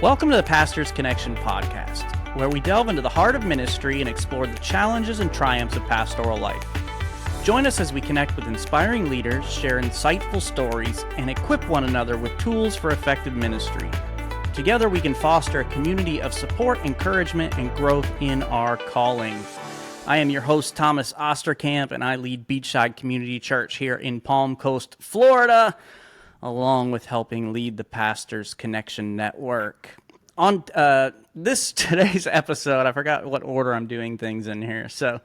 Welcome to the Pastor's Connection podcast, where we delve into the heart of ministry and explore the challenges and triumphs of pastoral life. Join us as we connect with inspiring leaders, share insightful stories, and equip one another with tools for effective ministry. Together we can foster a community of support, encouragement, and growth in our calling. I am your host, Thomas Osterkamp, and I lead Beachside Community Church here in Palm Coast, Florida, along with helping lead the Pastor's Connection Network. On today's episode, I forgot what order I'm doing things in here. So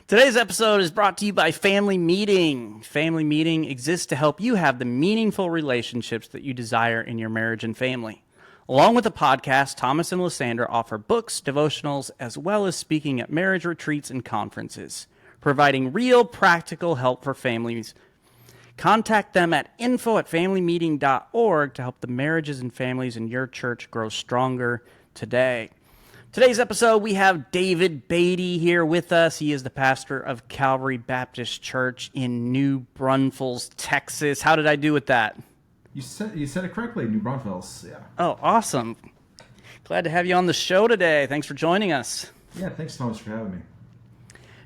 today's episode is brought to you by Family Meeting. Family Meeting exists to help you have the meaningful relationships that you desire in your marriage and family. Along with the podcast, Thomas and Lysandra offer books, devotionals, as well as speaking at marriage retreats and conferences, providing real practical help for families. Contact them at info@familymeeting.org to help the marriages and families in your church grow stronger today. Today's episode, we have David Beatty here with us. He is the pastor of Calvary Baptist Church in New Braunfels, Texas. How did I do with that? You said it correctly, New Braunfels. Yeah. Oh, awesome. Glad to have you on the show today. Thanks for joining us. Yeah, thanks, Thomas, for having me.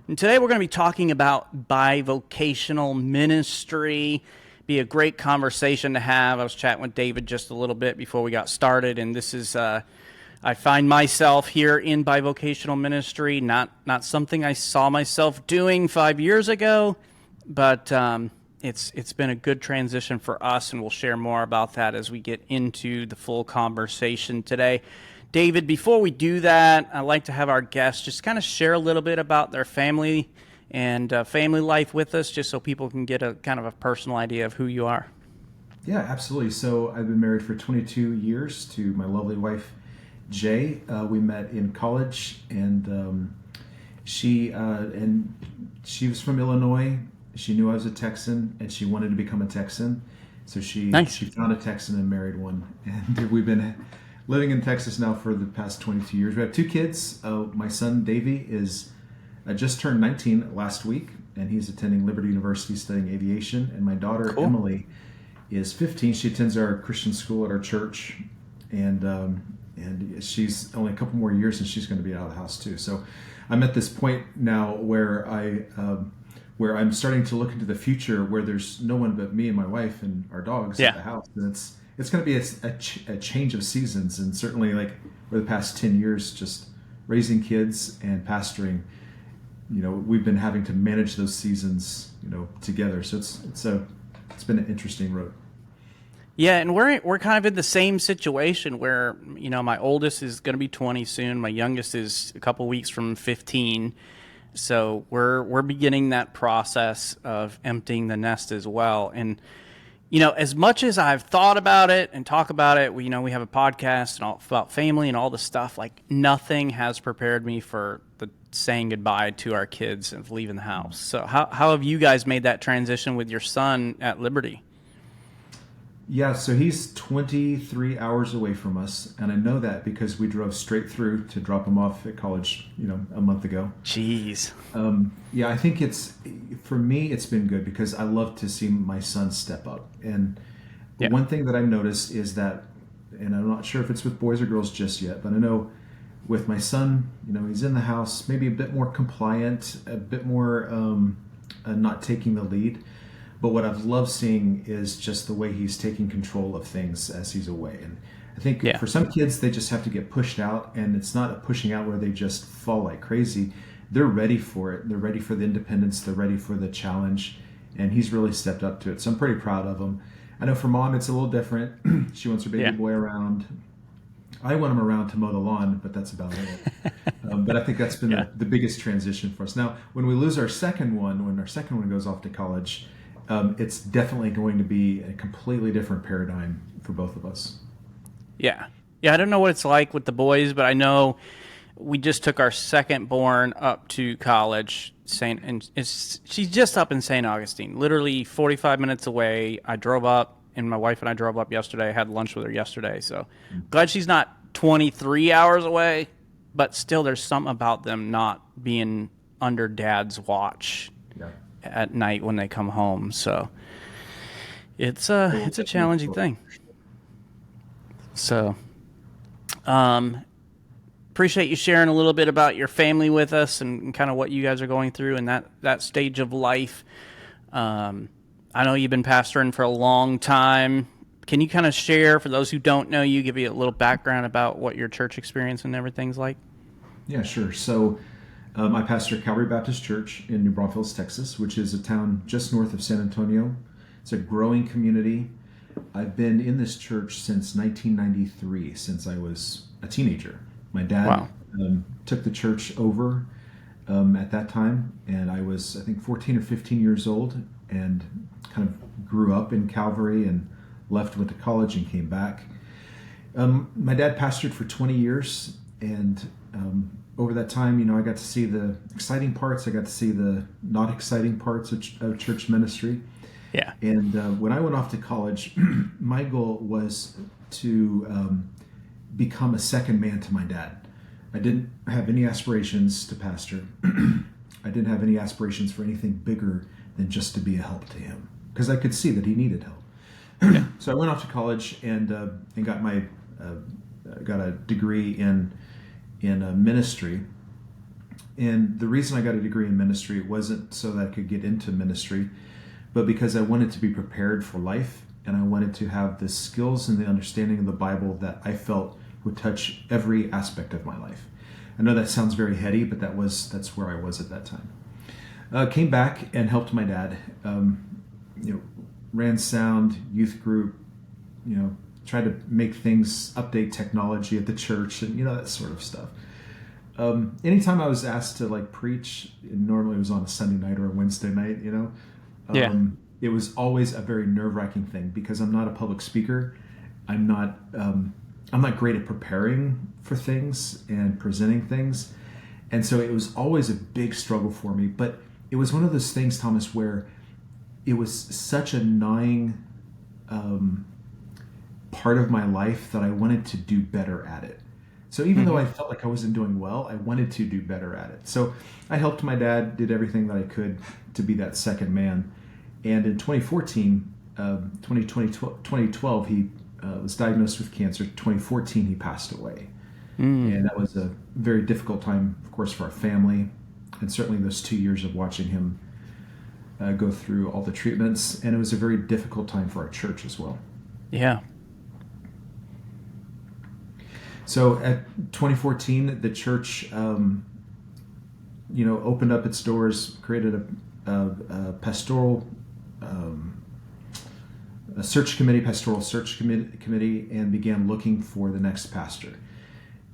And today we're going to be talking about bivocational ministry. Be a great conversation to have. I was chatting with David just a little bit before we got started, and this is I find myself here in bivocational ministry, not something I saw myself doing 5 years ago, but it's been a good transition for us, and we'll share more about that as we get into the full conversation today. David, before we do that, I'd like to have our guests just kind of share a little bit about their family and family life with us, just so people can get a kind of a personal idea of who you are. Yeah, absolutely. So I've been married for 22 years to my lovely wife, Jay. We met in college, and she was from Illinois. She knew I was a Texan, and she wanted to become a Texan. So she found a Texan and married one. And we've been living in Texas now for the past 22 years. We have two kids. My son, Davey, is just turned 19 last week, and he's attending Liberty University studying aviation. And my daughter, Cool. Emily, is 15. She attends our Christian school at our church, and she's only a couple more years, and she's going to be out of the house too. So I'm at this point now where I'm starting to look into the future, where there's no one but me and my wife and our dogs at the house, and it's going to be a change of seasons. And certainly, like, for the past 10 years, just raising kids and pastoring, we've been having to manage those seasons, together. So it's been an interesting road. Yeah, and we're kind of in the same situation where, my oldest is going to be 20 soon. My youngest is a couple weeks from 15. So we're beginning that process of emptying the nest as well. And as much as I've thought about it and talk about it, we have a podcast and all about family and all this stuff. Like, nothing has prepared me for the saying goodbye to our kids and leaving the house. So how have you guys made that transition with your son at Liberty? Yeah, so he's 23 hours away from us, and I know that because we drove straight through to drop him off at college, a month ago. Jeez. Yeah, I think for me, it's been good because I love to see my son step up. And one thing that I've noticed is that, and I'm not sure if it's with boys or girls just yet, but I know with my son, he's in the house, maybe a bit more compliant, a bit more not taking the lead. But what I've loved seeing is just the way he's taking control of things as he's away. And I think for some kids, they just have to get pushed out, and it's not a pushing out where they just fall like crazy. They're ready for it. They're ready for the independence. They're ready for the challenge. And he's really stepped up to it. So I'm pretty proud of him. I know for mom, it's a little different. She wants her baby boy around. I want him around to mow the lawn, but that's about it. But I think that's been the biggest transition for us. Now, when we lose our second one, when our second one goes off to college, it's definitely going to be a completely different paradigm for both of us. Yeah. I don't know what it's like with the boys, but I know we just took our second born up to college. She's just up in St. Augustine, literally 45 minutes away. I drove up, and my wife and I drove up yesterday. I had lunch with her yesterday. So glad she's not 23 hours away, but still there's something about them not being under dad's watch at night when they come home. So it's a challenging thing. So Appreciate you sharing a little bit about your family with us and kind of what you guys are going through in that stage of life. I know you've been pastoring for a long time. Can you kind of share, for those who don't know you, give you a little background about what your church experience and everything's like? Yeah, sure. So I pastor Calvary Baptist Church in New Braunfels, Texas, which is a town just north of San Antonio. It's a growing community. I've been in this church since 1993, since I was a teenager. My dad Wow. took the church over at that time, and I was, I think, 14 or 15 years old, and kind of grew up in Calvary and left, went to college, and came back. My dad pastored for 20 years, and over that time, I got to see the exciting parts. I got to see the not exciting parts of church ministry. Yeah. And when I went off to college, my goal was to become a second man to my dad. I didn't have any aspirations to pastor. I didn't have any aspirations for anything bigger than just to be a help to him, because I could see that he needed help. Yeah. So I went off to college and got got a degree in ministry. And the reason I got a degree in ministry wasn't so that I could get into ministry, but because I wanted to be prepared for life, and I wanted to have the skills and the understanding of the Bible that I felt would touch every aspect of my life. I know that sounds very heady, but that's where I was at that time. Came back and helped my dad. Ran sound, youth group, tried to make things, update technology at the church, and that sort of stuff. Anytime I was asked to preach, and normally it was on a Sunday night or a Wednesday night, it was always a very nerve-wracking thing, because I'm not a public speaker. I'm not great at preparing for things and presenting things, and so it was always a big struggle for me. But it was one of those things, Thomas, where it was such a gnawing part of my life that I wanted to do better at it. So even though I felt like I wasn't doing well, I wanted to do better at it. So I helped my dad, did everything that I could to be that second man. And in 2012, he was diagnosed with cancer. 2014, he passed away. And that was a very difficult time, of course, for our family. And certainly those 2 years of watching him go through all the treatments. And it was a very difficult time for our church as well. Yeah. So at 2014, the church, opened up its doors, created a pastoral pastoral search committee, and began looking for the next pastor.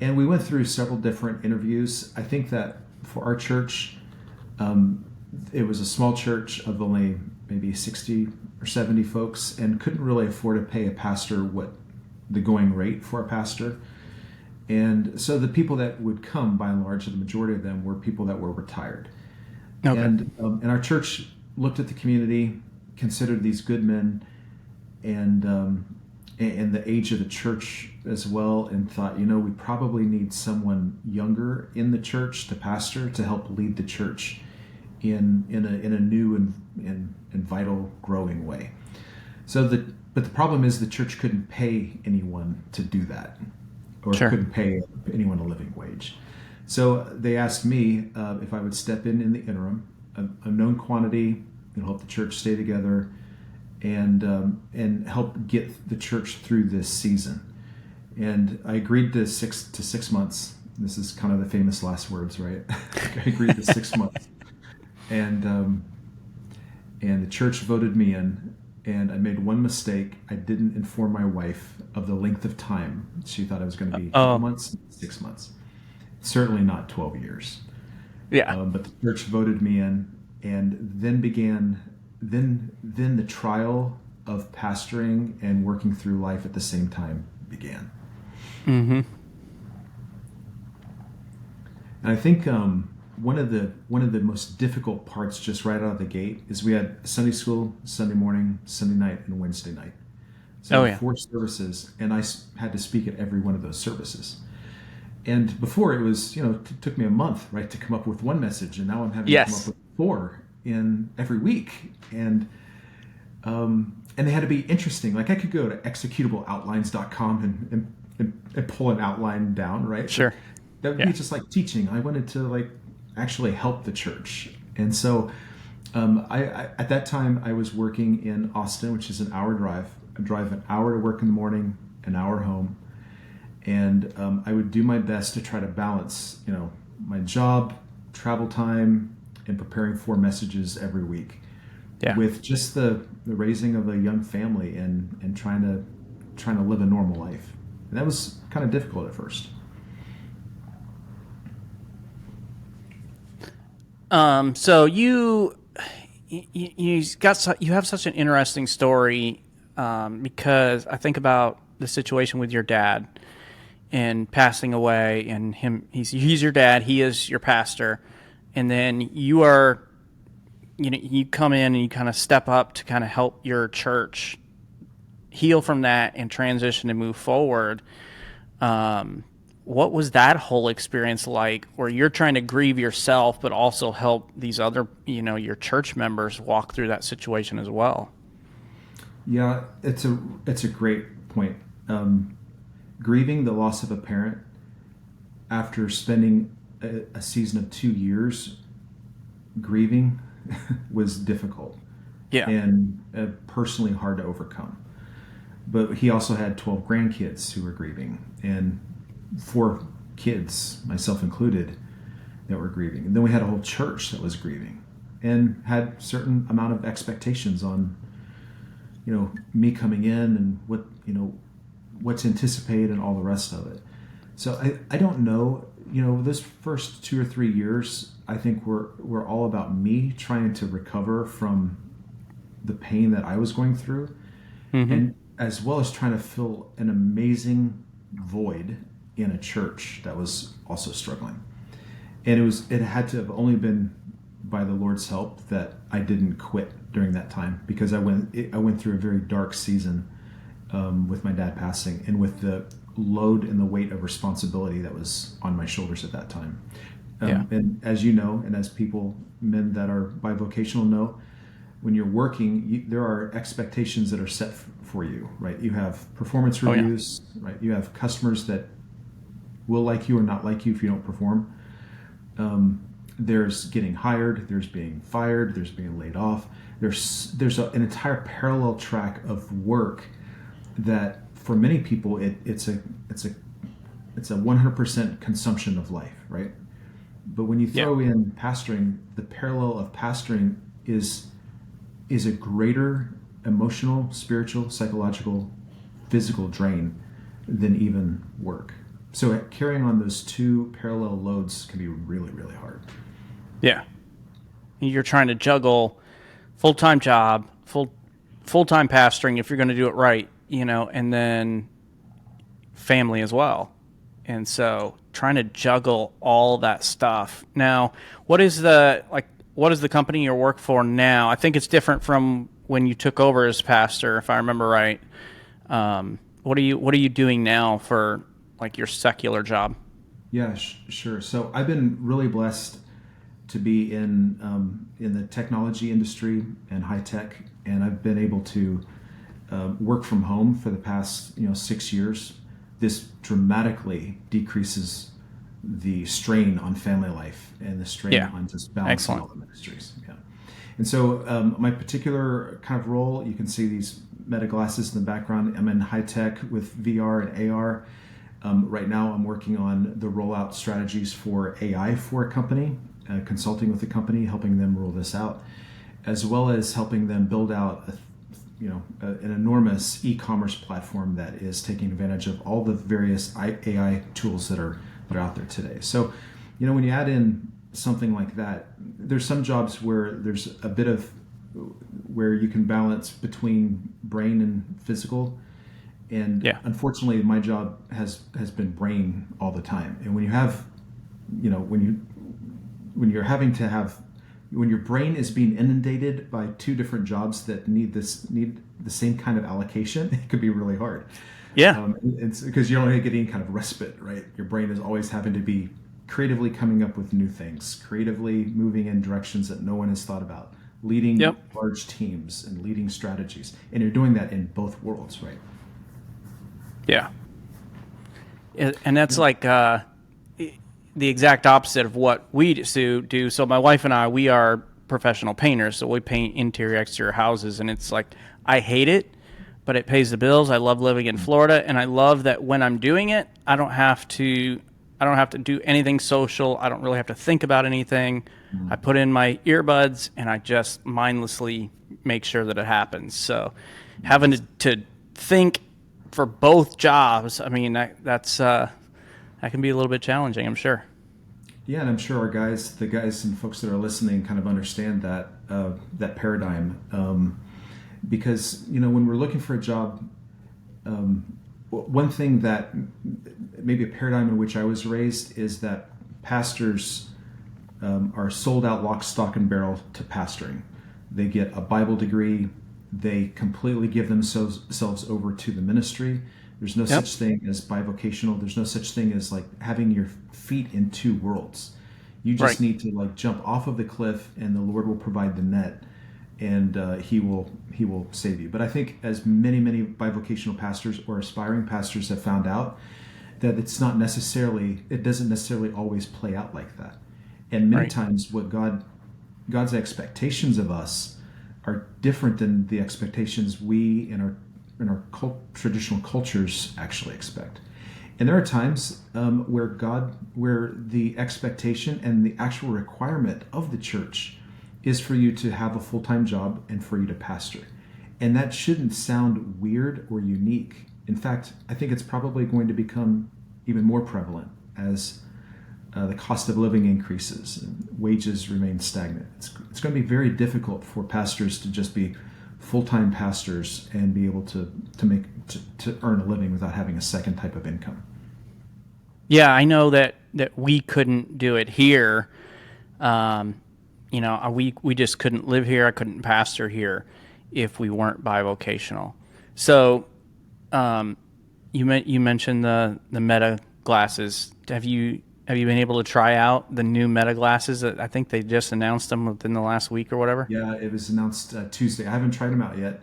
And we went through several different interviews. I think that for our church, it was a small church of only maybe 60 or 70 folks, and couldn't really afford to pay a pastor what the going rate for a pastor. And so the people that would come, by and large, the majority of them were people that were retired. Okay. And our church looked at the community, considered these good men, and the age of the church as well, and thought, we probably need someone younger in the church to pastor, to help lead the church in a new and vital, growing way. But the problem is the church couldn't pay anyone to do that, or Sure. couldn't pay anyone a living wage. So they asked me if I would step in the interim, a known quantity, help the church stay together, and help get the church through this season. And I agreed to 6 months. This is kind of the famous last words, right? I agreed to 6 months, and the church voted me in. And I made one mistake. I didn't inform my wife of the length of time. She thought it was going to be 12 months, 6 months. Certainly not 12 years. Yeah. But the church voted me in, and then began the trial of pastoring and working through life at the same time began. Mm-hmm. And I think one of the most difficult parts just right out of the gate is we had Sunday school, Sunday morning, Sunday night, and Wednesday night. So 4 services, and I had to speak at every one of those services. And before it was, it took me a month, right, to come up with one message, and now I'm having to come up with 4 in every week. And they had to be interesting. Like I could go to executableoutlines.com and pull an outline down, right? Sure. That would be just like teaching. I wanted to like actually help the church. And so I at that time I was working in Austin, which is an hour drive. I drive an hour to work in the morning, an hour home. And I would do my best to try to balance, my job, travel time, and preparing 4 messages every week with just the raising of a young family and trying to live a normal life. And that was kind of difficult at first. So you have such an interesting story, because I think about the situation with your dad and passing away, and he's your dad, he is your pastor, and then you are, you come in and you kind of step up to kind of help your church heal from that and transition and move forward. What was that whole experience like, where you're trying to grieve yourself, but also help these other, your church members walk through that situation as well? Yeah, it's a great point. Grieving the loss of a parent after spending a season of 2 years grieving was difficult. Yeah. And personally hard to overcome. But he also had 12 grandkids who were grieving, and 4 kids, myself included, that were grieving. And then we had a whole church that was grieving and had certain amount of expectations on, me coming in and what to anticipate and all the rest of it. So I don't know, those first 2 or 3 years, I think were all about me trying to recover from the pain that I was going through, and as well as trying to fill an amazing void in a church that was also struggling. And it had to have only been by the Lord's help that I didn't quit during that time, because I went through a very dark season with my dad passing, and with the load and the weight of responsibility that was on my shoulders at that time. And as you know, and as men that are bivocational know, when you're working, there are expectations that are set for you, right? You have performance reviews, right? You have customers that will like you or not like you if you don't perform. There's getting hired, there's being fired, there's being laid off. There's an entire parallel track of work that for many people it's a 100% consumption of life, right? But when you throw in pastoring, the parallel of pastoring is a greater emotional, spiritual, psychological, physical drain than even work. So carrying on those 2 parallel loads can be really, really hard. Yeah. You're trying to juggle full-time job, full-time pastoring if you're going to do it right, and then family as well. And so trying to juggle all that stuff. Now, what is the company you work for now? I think it's different from when you took over as pastor, if I remember right. What are you doing now for like your secular job? Yeah, sure. So I've been really blessed to be in the technology industry and high tech, and I've been able to work from home for the past 6 years. This dramatically decreases the strain on family life and the strain on just balancing all the ministries. Yeah. And so my particular kind of role, you can see these meta glasses in the background. I'm in high tech with VR and AR. Right now I'm working on the rollout strategies for AI for a company, consulting with a company, helping them roll this out, as well as helping them build out an enormous e-commerce platform that is taking advantage of all the various AI tools that are out there today. So, when you add in something like that, there's some jobs where there's a bit of where you can balance between brain and physical. And unfortunately, my job has been brain all the time. And when you have, when your brain is being inundated by 2 different jobs that need the same kind of allocation, it could be really hard. Yeah. It's because you're only getting kind of respite, right? Your brain is always having to be creatively coming up with new things, creatively moving in directions that no one has thought about, leading large teams and leading strategies. And you're doing that in both worlds, right? Yeah. And that's like the exact opposite of what we do. So my wife and I, we are professional painters, so we paint interior, exterior houses, and it's like I hate it, but it pays the bills. I love living in Florida, and I love that when I'm doing it, I don't have to do anything social. I don't really have to think about anything. I put in my earbuds and I just mindlessly make sure that it happens. So having to think for both jobs, I mean, that can be a little bit challenging, I'm sure. Yeah, and I'm sure the guys and folks that are listening kind of understand that paradigm, because when we're looking for a job, one thing that maybe a paradigm in which I was raised is that pastors are sold out lock, stock, and barrel to pastoring. They get a Bible degree. They completely give themselves over to the ministry. There's no such thing as bivocational. There's no such thing as like having your feet in two worlds. You just need to like jump off of the cliff, and the Lord will provide the net, and He will save you. But I think as many bivocational pastors or aspiring pastors have found out, that it doesn't necessarily always play out like that. And many times what God's expectations of us are different than the expectations we in our traditional cultures actually expect. And there are times where the expectation and the actual requirement of the church is for you to have a full-time job and for you to pastor. And that shouldn't sound weird or unique. In fact, I think it's probably going to become even more prevalent as the cost of living increases and wages remain stagnant. It's going to be very difficult for pastors to just be full-time pastors and be able to earn a living without having a second type of income. Yeah, I know that we couldn't do it here. We just couldn't live here. I couldn't pastor here if we weren't bivocational. So, you mentioned the Meta glasses. Have you been able to try out the new Meta glasses? I think they just announced them within the last week or whatever. Yeah, it was announced Tuesday. I haven't tried them out yet,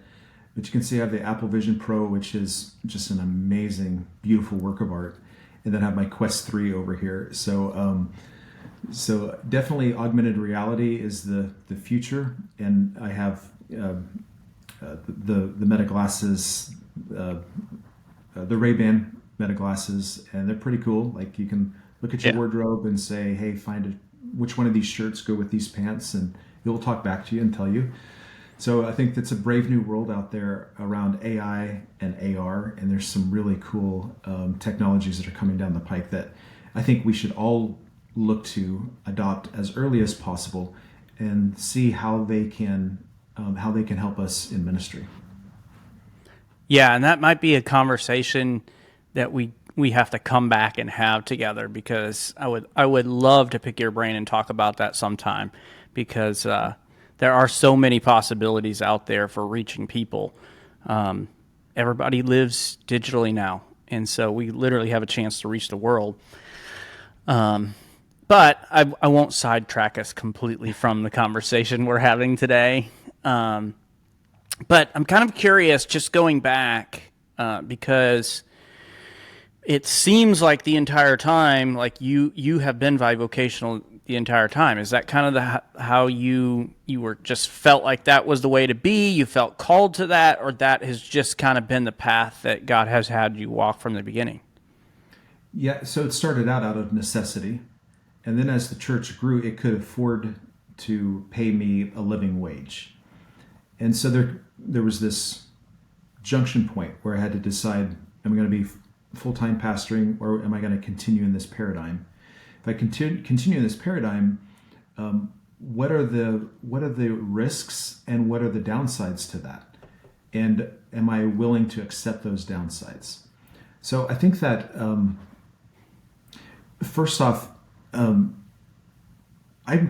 but you can see I have the Apple Vision Pro, which is just an amazing, beautiful work of art, and then I have my Quest 3 over here. So definitely augmented reality is the future, and I have the Meta glasses, the Ray-Ban Meta glasses, and they're pretty cool. Like you can look at your wardrobe and say, hey, which one of these shirts go with these pants, and it'll talk back to you and tell you. So I think that's a brave new world out there around AI and AR, and there's some really cool technologies that are coming down the pike that I think we should all look to adopt as early as possible and see how they can help us in ministry. Yeah, and that might be a conversation that we have to come back and have together, because I would love to pick your brain and talk about that sometime, because there are so many possibilities out there for reaching people. Everybody lives digitally now, and so we literally have a chance to reach the world. But I won't sidetrack us completely from the conversation we're having today. But I'm kind of curious, just going back, because it seems like the entire time, like you have been bivocational the entire time. Is that kind of how you were just felt like that was the way to be? You felt called to that, or that has just kind of been the path that God has had you walk from the beginning? Yeah, so it started out of necessity, and then as the church grew, it could afford to pay me a living wage. And so there was this junction point where I had to decide, am I going to be full-time pastoring, or am I going to continue in this paradigm? If I continue in this paradigm, what are the risks and what are the downsides to that? And am I willing to accept those downsides? So I think that first off, I'm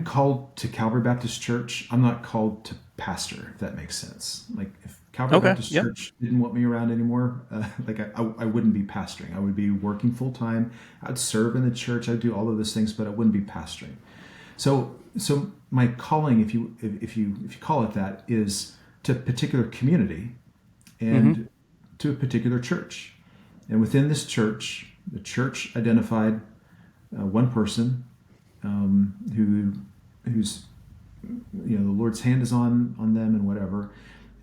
called to Calvary Baptist Church. I'm not called to pastor, if that makes sense. Like if Calvary Baptist Church didn't want me around anymore, I wouldn't be pastoring. I would be working full time. I'd serve in the church. I'd do all of those things, but I wouldn't be pastoring. So my calling, if you call it that, is to a particular community and to a particular church. And within this church, the church identified one person who's the Lord's hand is on them and whatever,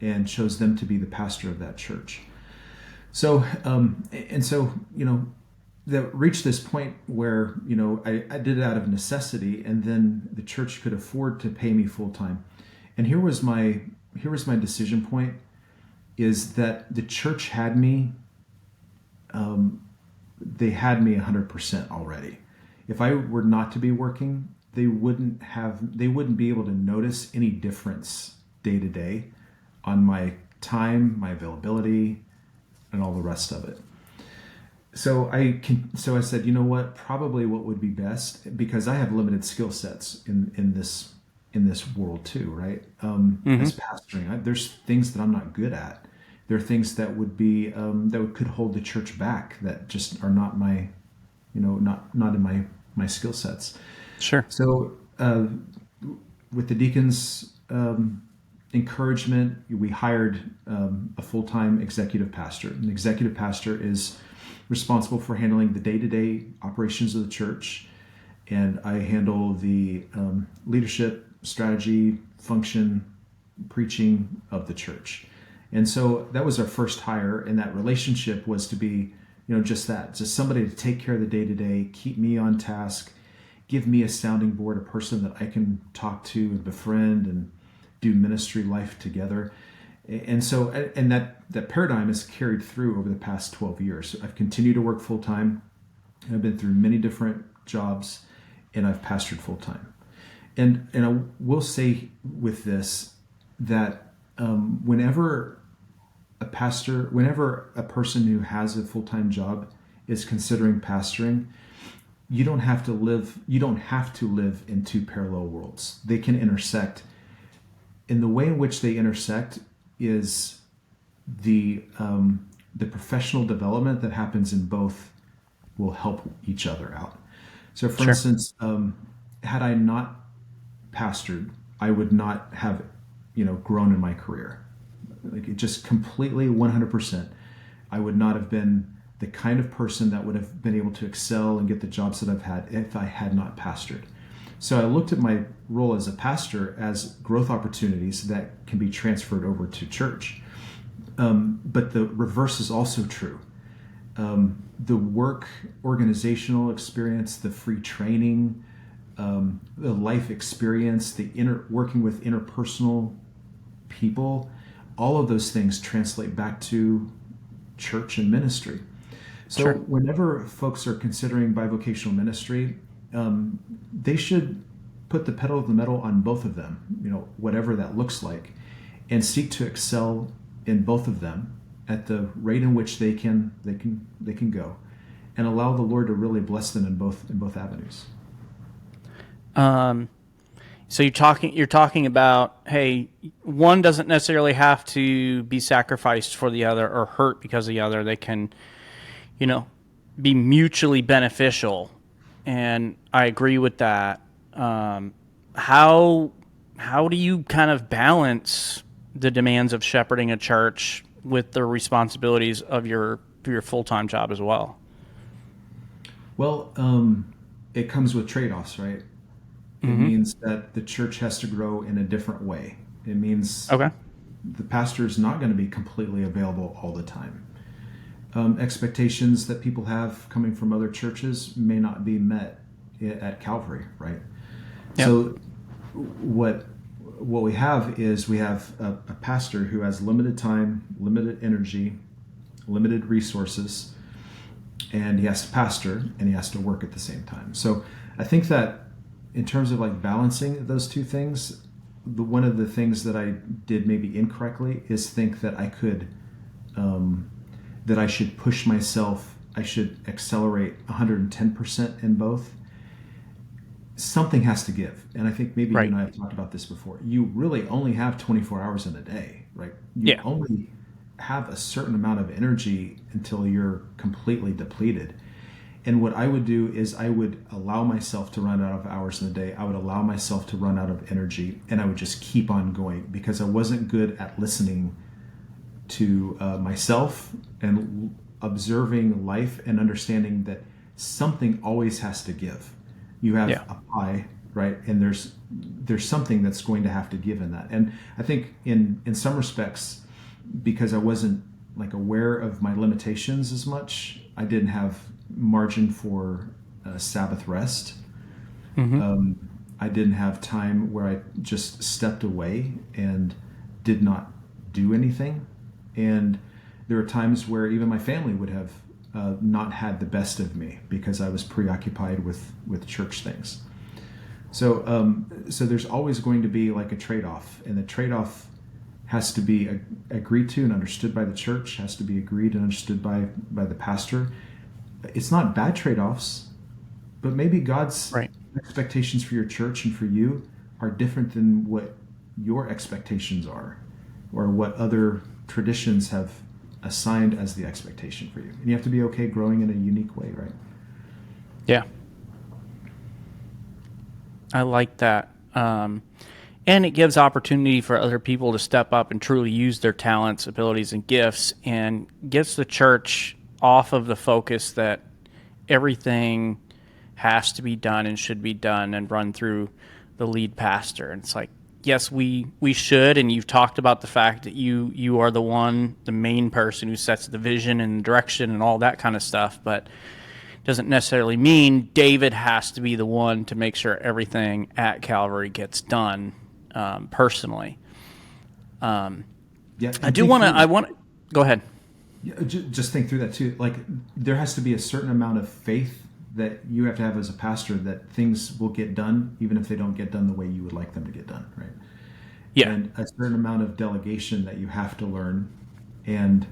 and chose them to be the pastor of that church. So that reached this point where I did it out of necessity, and then the church could afford to pay me full time. And here was my decision point, is that the church had me. They had me 100% already. If I were not to be working, they wouldn't be able to notice any difference day to day on my time, my availability, and all the rest of it. So I said, you know what? Probably what would be best, because I have limited skill sets in this world too, right? As pastoring, there's things that I'm not good at. There are things that would be could hold the church back, that just are not my, not in my skill sets. Sure. So with the deacons' encouragement, we hired a full-time executive pastor. An executive pastor is responsible for handling the day-to-day operations of the church, and I handle the leadership, strategy, function, preaching of the church. And so that was our first hire, and that relationship was to be, just somebody to take care of the day-to-day, keep me on task, give me a sounding board, a person that I can talk to and befriend and do ministry life together. And so, and that paradigm is carried through over the past 12 years. I've continued to work full time. I've been through many different jobs, and I've pastored full time. And I will say with this that whenever a person who has a full time job is considering pastoring, you don't have to live in two parallel worlds. They can intersect. In the way in which they intersect is the professional development that happens in both will help each other out. So for instance, had I not pastored, I would not have, grown in my career. Like, it just completely 100%. I would not have been the kind of person that would have been able to excel and get the jobs that I've had if I had not pastored. So I looked at my role as a pastor as growth opportunities that can be transferred over to church. But the reverse is also true. The work organizational experience, the free training, the life experience, the working with interpersonal people, all of those things translate back to church and ministry. So whenever folks are considering bivocational ministry, they should put the pedal to the metal on both of them, whatever that looks like, and seek to excel in both of them at the rate in which they can go, and allow the Lord to really bless them in both avenues. So you're talking about, hey, one doesn't necessarily have to be sacrificed for the other or hurt because of the other. They can, be mutually beneficial. And I agree with that. How do you kind of balance the demands of shepherding a church with the responsibilities of your full-time job as well? Well, it comes with trade-offs, right? It means that the church has to grow in a different way. It means the pastor is not going to be completely available all the time. Expectations that people have coming from other churches may not be met at Calvary, right? Yep. So what we have is a pastor who has limited time, limited energy, limited resources, and he has to pastor and he has to work at the same time. So I think that in terms of like balancing those two things, one of the things that I did maybe incorrectly is think that I could, that I should push myself, I should accelerate 110% in both. Something has to give. And I think maybe you and I have talked about this before. You really only have 24 hours in a day, right? You only have a certain amount of energy until you're completely depleted. And what I would do is I would allow myself to run out of hours in the day. I would allow myself to run out of energy, and I would just keep on going because I wasn't good at listening to myself and observing life and understanding that something always has to give. You have a pie, right? And there's something that's going to have to give in that. And I think in some respects, because I wasn't like aware of my limitations as much, I didn't have margin for Sabbath rest. I didn't have time where I just stepped away and did not do anything. And there were times where even my family would have not had the best of me because I was preoccupied with church things. So there's always going to be like a trade-off, and the trade-off has to be agreed to and understood by the church, has to be agreed and understood by the pastor. It's not bad trade-offs, but maybe God's expectations for your church and for you are different than what your expectations are, or what other traditions have assigned as the expectation for you. And you have to be okay growing in a unique way, right? Yeah. I like that. And it gives opportunity for other people to step up and truly use their talents, abilities, and gifts, and gets the church off of the focus that everything has to be done and should be done and run through the lead pastor. And it's like, yes, we should, and you've talked about the fact that you are the main person who sets the vision and direction and all that kind of stuff, but doesn't necessarily mean David has to be the one to make sure everything at Calvary gets done personally. I want to go ahead. Yeah, just think through that too. Like, there has to be a certain amount of faith that you have to have as a pastor that things will get done, even if they don't get done the way you would like them to get done, right? Yeah. And a certain amount of delegation that you have to learn, and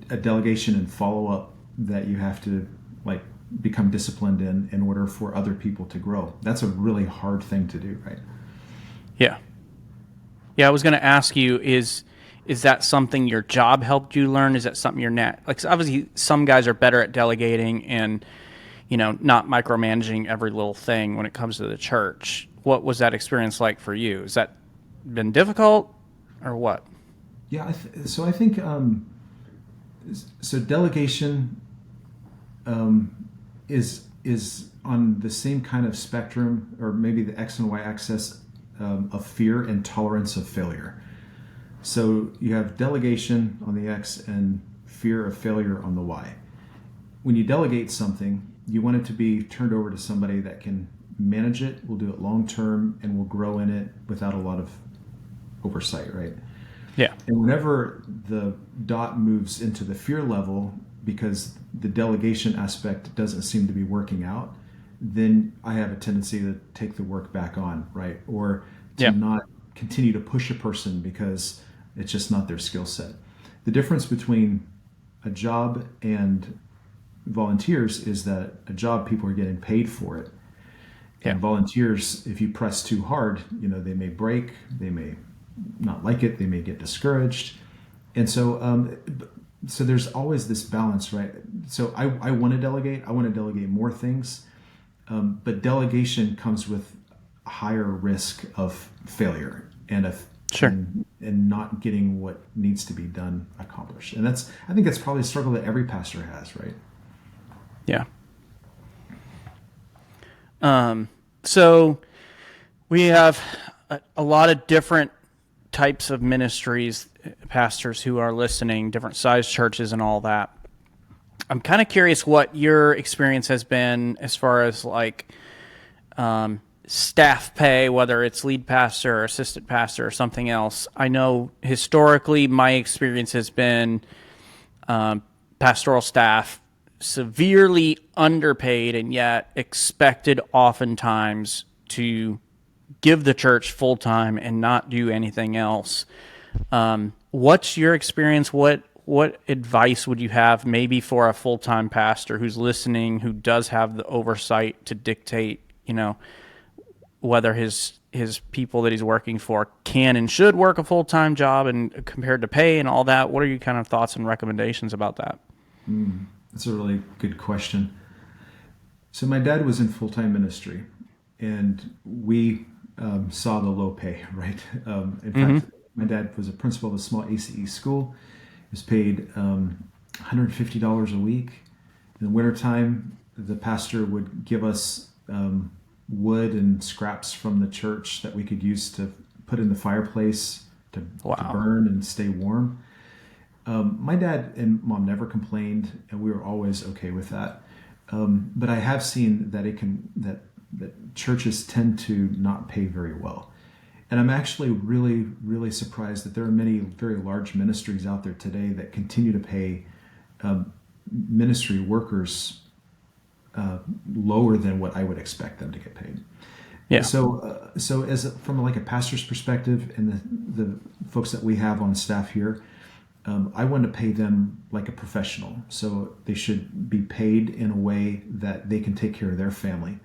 a delegation and follow-up that you have to like become disciplined in order for other people to grow. That's a really hard thing to do, right? Yeah. Yeah, I was going to ask you, is that something your job helped you learn? Is that something like, obviously some guys are better at delegating and, not micromanaging every little thing when it comes to the church. What was that experience like for you? Has that been difficult or what? Yeah, I think delegation is on the same kind of spectrum, or maybe the X and Y axis of fear and tolerance of failure. So you have delegation on the X and fear of failure on the Y. When you delegate something, you want it to be turned over to somebody that can manage it, will do it long term, and will grow in it without a lot of oversight, right? Yeah. And whenever the dot moves into the fear level, because the delegation aspect doesn't seem to be working out, then I have a tendency to take the work back on, right? Or to not continue to push a person because it's just not their skill set. The difference between a job and volunteers is that a job, people are getting paid for it. And volunteers, if you press too hard, they may break, they may not like it, they may get discouraged. And so there's always this balance, right? So I want to delegate. I want to delegate more things. But delegation comes with a higher risk of failure and and not getting what needs to be done accomplished. And I think that's probably a struggle that every pastor has, right? Yeah. So we have a lot of different types of ministries, pastors who are listening, different size churches and all that. I'm kind of curious what your experience has been as far as like staff pay, whether it's lead pastor or assistant pastor or something else. I know historically my experience has been pastoral staff severely underpaid and yet expected oftentimes to give the church full time and not do anything else. What's your experience? What advice would you have maybe for a full-time pastor who's listening, who does have the oversight to dictate, whether his people that he's working for can and should work a full-time job and compared to pay and all that? What are your kind of thoughts and recommendations about that? That's a really good question. So my dad was in full-time ministry, and we saw the low pay, right? In fact, my dad was a principal of a small ACE school. He was paid $150 a week. In the wintertime, the pastor would give us wood and scraps from the church that we could use to put in the fireplace to burn and stay warm. My dad and mom never complained, and we were always okay with that. But I have seen that that churches tend to not pay very well. And I'm actually really, really surprised that there are many very large ministries out there today that continue to pay ministry workers lower than what I would expect them to get paid. Yeah. So from like a pastor's perspective, and the folks that we have on staff here, I want to pay them like a professional. So they should be paid in a way that they can take care of their family.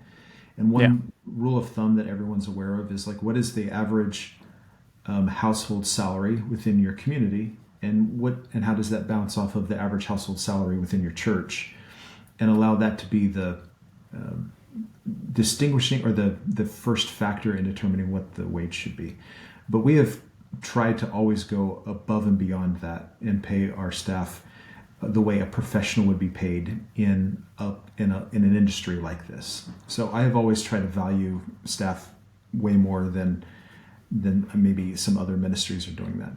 And one rule of thumb that everyone's aware of is like, what is the average household salary within your community, and how does that bounce off of the average household salary within your church, and allow that to be the distinguishing or the first factor in determining what the wage should be. But we have tried to always go above and beyond that and pay our staff the way a professional would be paid in an industry like this. So I have always tried to value staff way more than maybe some other ministries are doing that.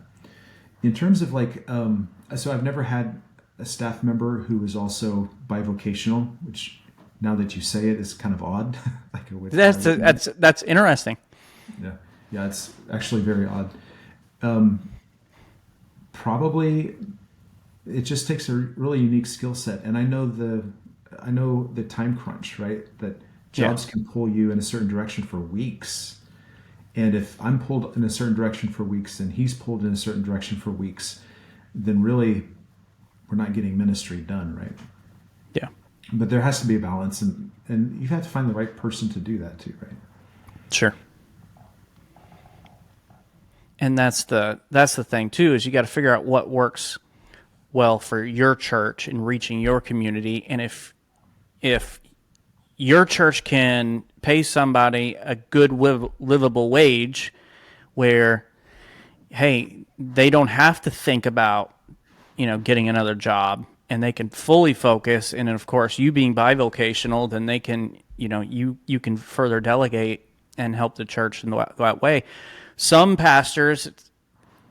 In terms of like, so I've never had a staff member who is also bivocational, which now that you say it is kind of odd. That's interesting. Yeah, it's actually very odd. Probably it just takes a really unique skill set, and I know the time crunch, right? That jobs can pull you in a certain direction for weeks, and if I'm pulled in a certain direction for weeks and he's pulled in a certain direction for weeks, then really we're not getting ministry done, right? Yeah. But there has to be a balance, and you have to find the right person to do that too, right? Sure. And that's the thing too, is you got to figure out what works well for your church in reaching your community. And if your church can pay somebody a good livable wage where, hey, they don't have to think about, getting another job, and they can fully focus. And of course, you being bivocational, then they can, you can further delegate and help the church in that way. Some pastors,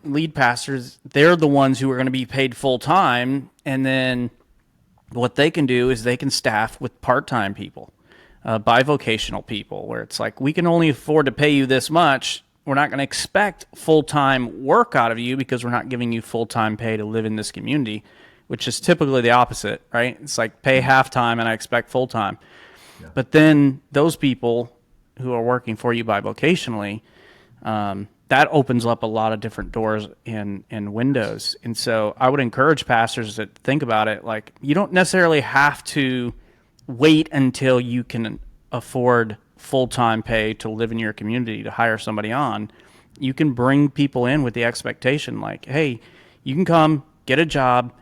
lead pastors, they're the ones who are going to be paid full time, and then what they can do is they can staff with part-time people, bivocational people, where it's like, we can only afford to pay you this much. We're not going to expect full-time work out of you because we're not giving you full-time pay to live in this community, which is typically the opposite, right? It's like pay half-time and I expect full-time. Yeah. But then those people who are working for you bivocationally, that opens up a lot of different doors and windows. And so I would encourage pastors to think about it like, you don't necessarily have to wait until you can afford full-time pay to live in your community to hire somebody on. You can bring people in with the expectation like, hey, you can come get a job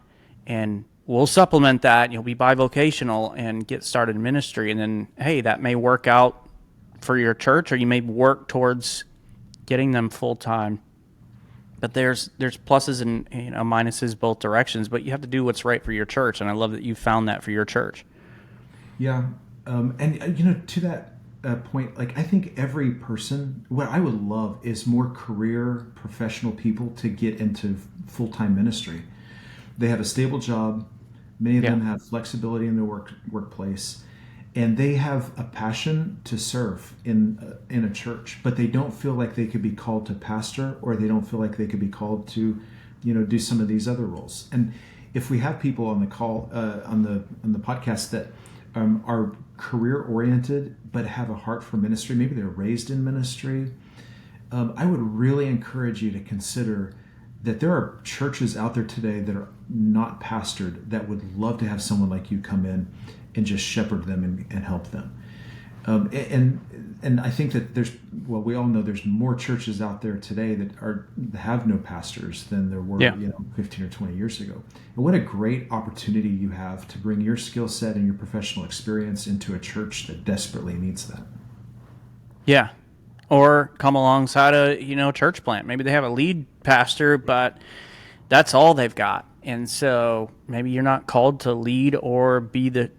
and we'll supplement that. You'll be bivocational and get started in ministry. And then, hey, that may work out for your church, or you may work towards getting them full-time. But there's pluses and minuses both directions, but you have to do what's right for your church. And I love that you found that for your church. Yeah. And to that point, like, I think every person, what I would love is more career professional people to get into full-time ministry. They have a stable job. Many of them have flexibility in their workplace, and they have a passion to serve in a church, but they don't feel like they could be called to pastor, or they don't feel like they could be called to, do some of these other roles. And if we have people on the call, on the podcast that are career oriented but have a heart for ministry, maybe they're raised in ministry, I would really encourage you to consider that there are churches out there today that are not pastored that would love to have someone like you come in and just shepherd them and help them. And I think that we all know there's more churches out there today that have no pastors than there were 15 or 20 years ago. And what a great opportunity you have to bring your skill set and your professional experience into a church that desperately needs that. Yeah. Or come alongside a church plant. Maybe they have a lead pastor, but that's all they've got. And so maybe you're not called to lead or be the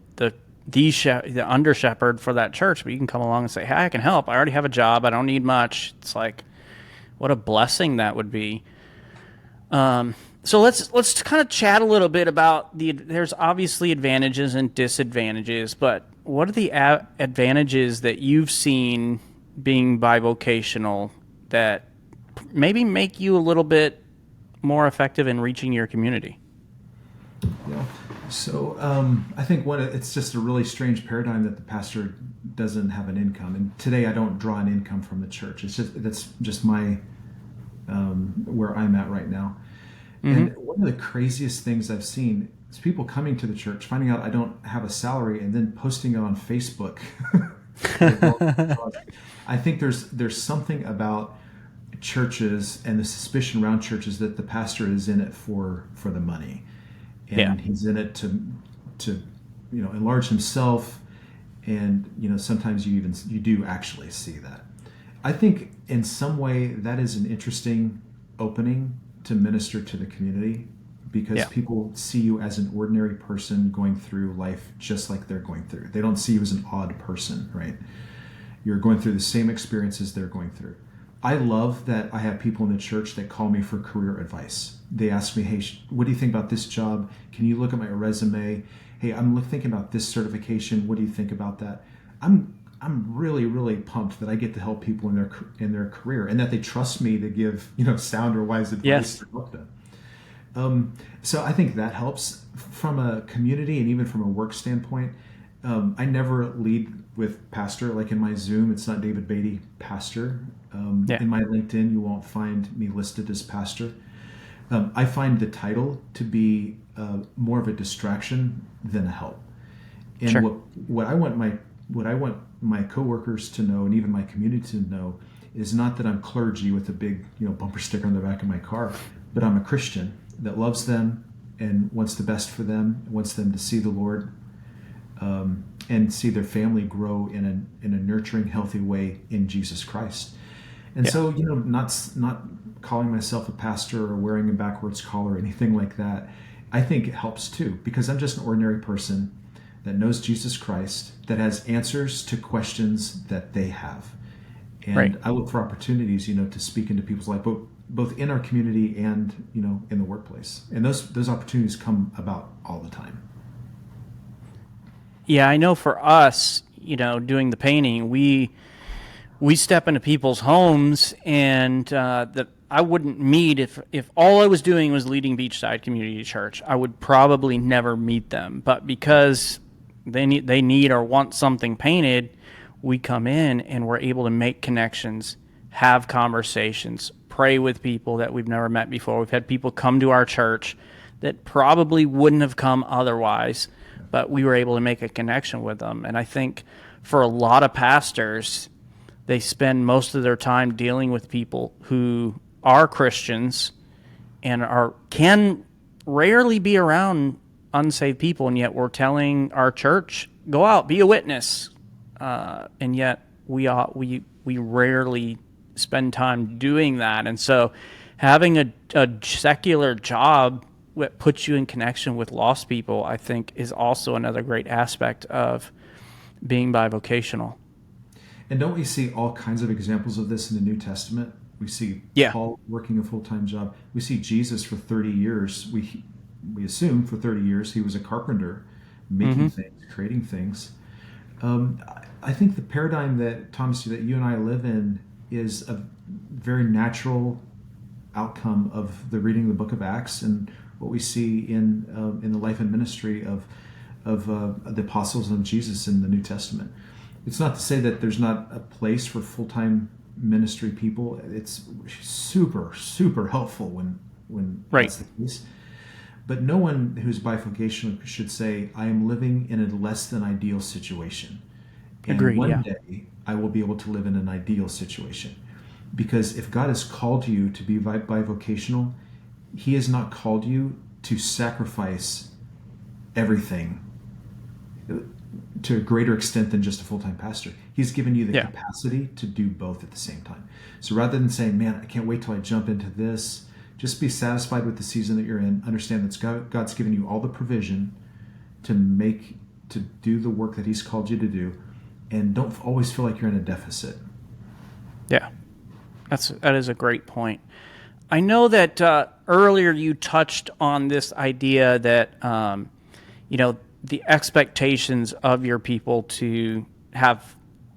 under shepherd for that church, but you can come along and say, hey, I can help. I already have a job. I don't need much. It's like, what a blessing that would be. So let's kind of chat a little bit about there's obviously advantages and disadvantages, but what are the advantages that you've seen being bivocational that maybe make you a little bit more effective in reaching your community? Yeah. So I think it's just a really strange paradigm that the pastor doesn't have an income. And today I don't draw an income from the church. That's just my where I'm at right now. Mm-hmm. And one of the craziest things I've seen is people coming to the church, finding out I don't have a salary, and then posting it on Facebook. I think there's something about churches and the suspicion around churches that the pastor is in it for the money, and he's in it to enlarge himself, and sometimes you do actually see that. I think in some way that is an interesting opening to minister to the community, because people see you as an ordinary person going through life just like they're going through. They don't see you as an odd person, right? You're going through the same experiences they're going through. I love that I have people in the church that call me for career advice. They ask me, hey, what do you think about this job? Can you look at my resume? Hey, I'm thinking about this certification. What do you think about that? I'm really, really pumped that I get to help people in their career, and that they trust me to give sound or wise advice to help them. So I think that helps from a community and even from a work standpoint. I never lead with pastor. Like in my Zoom, it's not David Beatty, pastor. In my LinkedIn, you won't find me listed as pastor. I find the title to be more of a distraction than a help. And what I want my coworkers to know, and even my community to know, is not that I'm clergy with a big bumper sticker on the back of my car, but I'm a Christian that loves them and wants the best for them, wants them to see the Lord, and see their family grow in a nurturing, healthy way in Jesus Christ. And so, not calling myself a pastor or wearing a backwards collar or anything like that, I think it helps too, because I'm just an ordinary person that knows Jesus Christ, that has answers to questions that they have. And I look for opportunities, to speak into people's life, both in our community and, in the workplace. And those opportunities come about all the time. Yeah, I know for us, doing the painting, we step into people's homes, and that I wouldn't meet if all I was doing was leading Beachside Community Church. I would probably never meet them. But because they need or want something painted, we come in and we're able to make connections, have conversations, pray with people that we've never met before. We've had people come to our church that probably wouldn't have come otherwise, but we were able to make a connection with them. And I think for a lot of pastors, they spend most of their time dealing with people who are Christians and can rarely be around unsaved people, and yet we're telling our church, go out, be a witness, and yet we rarely spend time doing that. And so having a secular job that puts you in connection with lost people, I think, is also another great aspect of being bivocational. And don't we see all kinds of examples of this in the New Testament? We see Paul working a full-time job. We see Jesus for 30 years. We assume for 30 years he was a carpenter, making things, creating things. I think the paradigm that, Thomas, that you and I live in is a very natural outcome of the reading of the book of Acts and what we see in the life and ministry of the apostles of Jesus in the New Testament. It's not to say that there's not a place for full-time ministry people. It's super, super helpful when that's the case. But no one who's bivocational should say, I am living in a less than ideal situation. And one day I will be able to live in an ideal situation. Because if God has called you to be bivocational, he has not called you to sacrifice everything to a greater extent than just a full-time pastor. He's given you the capacity to do both at the same time. So rather than saying, man, I can't wait till I jump into this, Just be satisfied with the season that you're in. Understand that God's given you all the provision to do the work that He's called you to do, and don't always feel like you're in a deficit. Yeah, that is a great point. I know that earlier you touched on this idea that the expectations of your people to have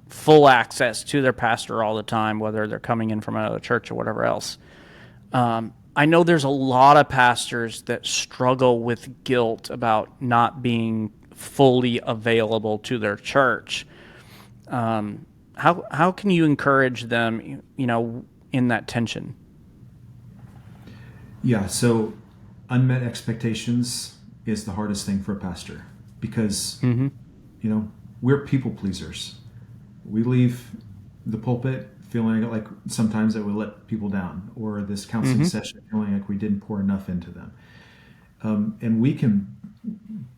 full access to their pastor all the time, whether they're coming in from another church or whatever else. I know there's a lot of pastors that struggle with guilt about not being fully available to their church. How can you encourage them, in that tension? Yeah, so unmet expectations is the hardest thing for a pastor because, we're people pleasers. We leave the pulpit feeling like sometimes that we let people down, or this counseling session feeling like we didn't pour enough into them. And we can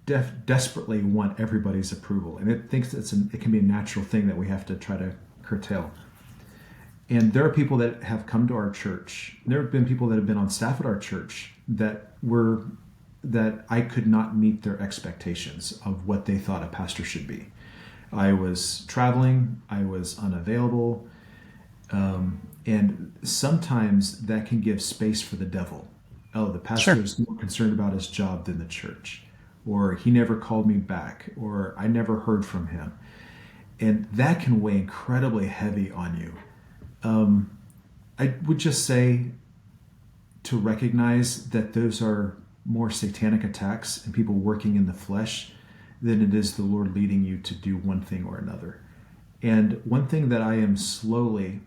desperately want everybody's approval. And it thinks it can be a natural thing that we have to try to curtail. And there are people that have come to our church. There have been people that have been on staff at our church that I could not meet their expectations of what they thought a pastor should be. I was traveling, I was unavailable, and sometimes that can give space for the devil. Oh, the pastor is more concerned about his job than the church, or he never called me back, or I never heard from him. And that can weigh incredibly heavy on you. I would just say to recognize that those are more satanic attacks and people working in the flesh than it is the Lord leading you to do one thing or another. And one thing that I am slowly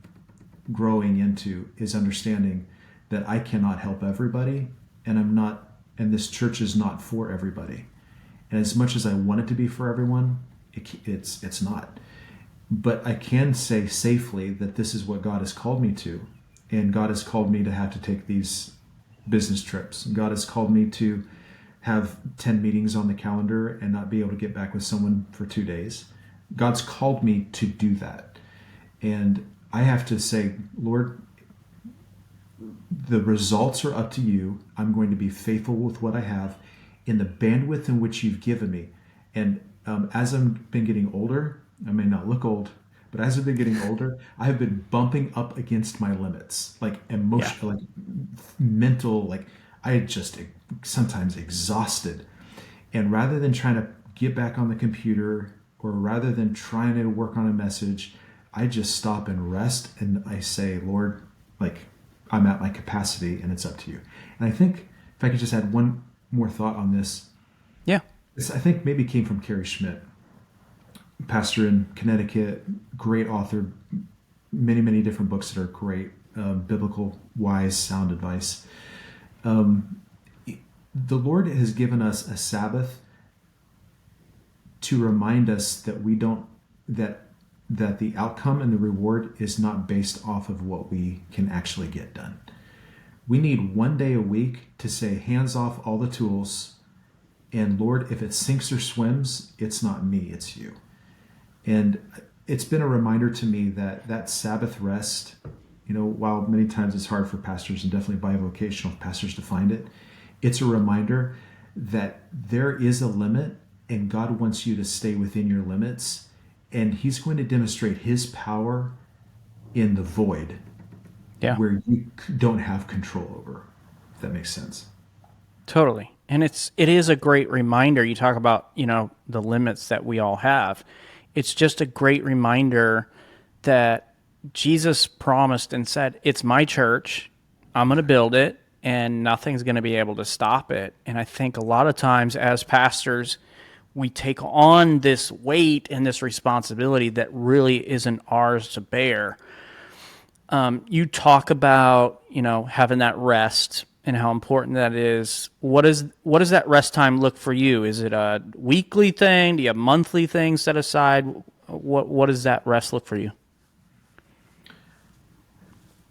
growing into is understanding that I cannot help everybody, and this church is not for everybody. And as much as I want it to be for everyone, it's not. But I can say safely that this is what God has called me to. And God has called me to have to take these business trips. God has called me to have 10 meetings on the calendar and not be able to get back with someone for 2 days. God's called me to do that. And I have to say, Lord, the results are up to you. I'm going to be faithful with what I have in the bandwidth in which you've given me. And as I've been getting older, I may not look old, but as I've been getting older, I have been bumping up against my limits, like emotional, like mental, like I just sometimes exhausted. And rather than trying to get back on the computer, or rather than trying to work on a message, I just stop and rest, and I say, Lord, like I'm at my capacity and it's up to you. And I think if I could just add one more thought on this. Yeah. This, I think, maybe came from Carrie Schmidt, pastor in Connecticut, great author, many different books that are great, biblical, wise, sound advice. The Lord has given us a Sabbath to remind us that that the outcome and the reward is not based off of what we can actually get done. We need 1 day a week to say, hands off all the tools, and Lord, if it sinks or swims, it's not me, it's you. And it's been a reminder to me that Sabbath rest, while many times it's hard for pastors and definitely bivocational pastors to find it, it's a reminder that there is a limit and God wants you to stay within your limits, and He's going to demonstrate His power in the void where you don't have control over, if that makes sense. Totally. And it is a great reminder. You talk about, the limits that we all have. It's just a great reminder that Jesus promised and said, it's my church, I'm going to build it, and nothing's going to be able to stop it. And I think a lot of times as pastors, we take on this weight and this responsibility that really isn't ours to bear. You talk about, having that rest and how important that is. What does that rest time look for you? Is it a weekly thing? Do you have monthly things set aside? What does that rest look for you?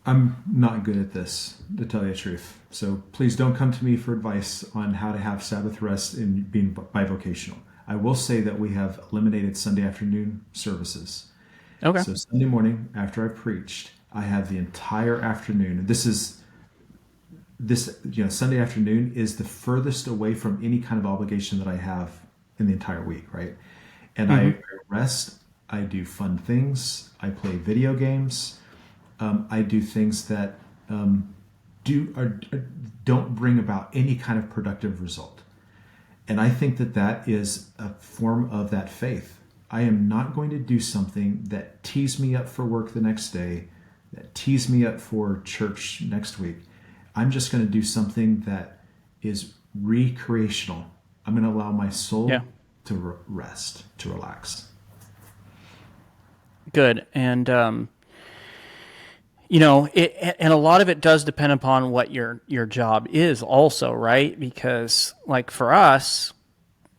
I'm not good at this, to tell you the truth. So please don't come to me for advice on how to have Sabbath rest in being bivocational. I will say that we have eliminated Sunday afternoon services. Okay. So Sunday morning, after I've preached, I have the entire afternoon. This is this, Sunday afternoon is the furthest away from any kind of obligation that I have in the entire week, right? And I rest. I do fun things. I play video games. I do things that don't bring about any kind of productive result. And I think that is a form of that faith. I am not going to do something that tees me up for work the next day, that tees me up for church next week. I'm just going to do something that is recreational. I'm going to allow my soul to rest, to relax. Good. And, and a lot of it does depend upon what your job is also, right? Because like for us,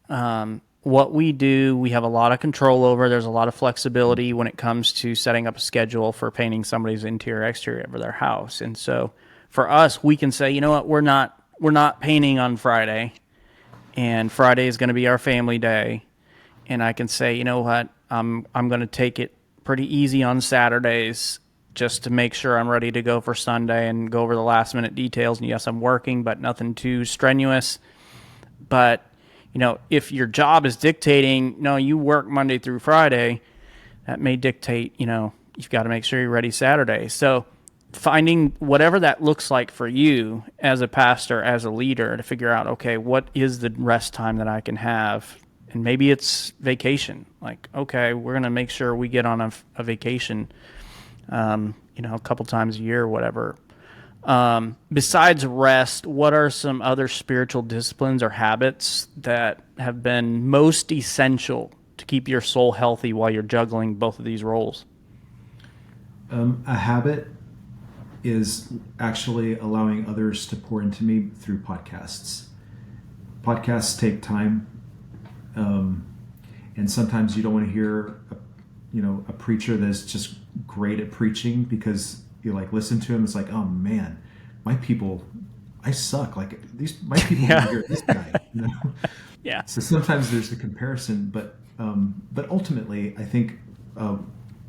what we do, we have a lot of control over. There's a lot of flexibility when it comes to setting up a schedule for painting somebody's interior exterior of their house. And so for us, we can say, you know what, we're not painting on Friday, and Friday is going to be our family day. And I can say, you know what, I'm going to take it pretty easy on Saturdays just to make sure I'm ready to go for Sunday and go over the last minute details. And yes, I'm working, but nothing too strenuous. But, if your job is dictating, no, you work Monday through Friday, that may dictate, you've got to make sure you're ready Saturday. So finding whatever that looks like for you as a pastor, as a leader, to figure out, okay, what is the rest time that I can have? And maybe it's vacation. Like, okay, we're going to make sure we get on a vacation, a couple times a year or whatever. Besides rest, what are some other spiritual disciplines or habits that have been most essential to keep your soul healthy while you're juggling both of these roles? A habit is actually allowing others to pour into me through podcasts. Podcasts take time. And sometimes you don't want to hear, a preacher that's just great at preaching, because you listen to him. It's like, oh man, my people, I suck. Like my people want to hear this guy, Yeah. So sometimes there's the comparison, but ultimately I think,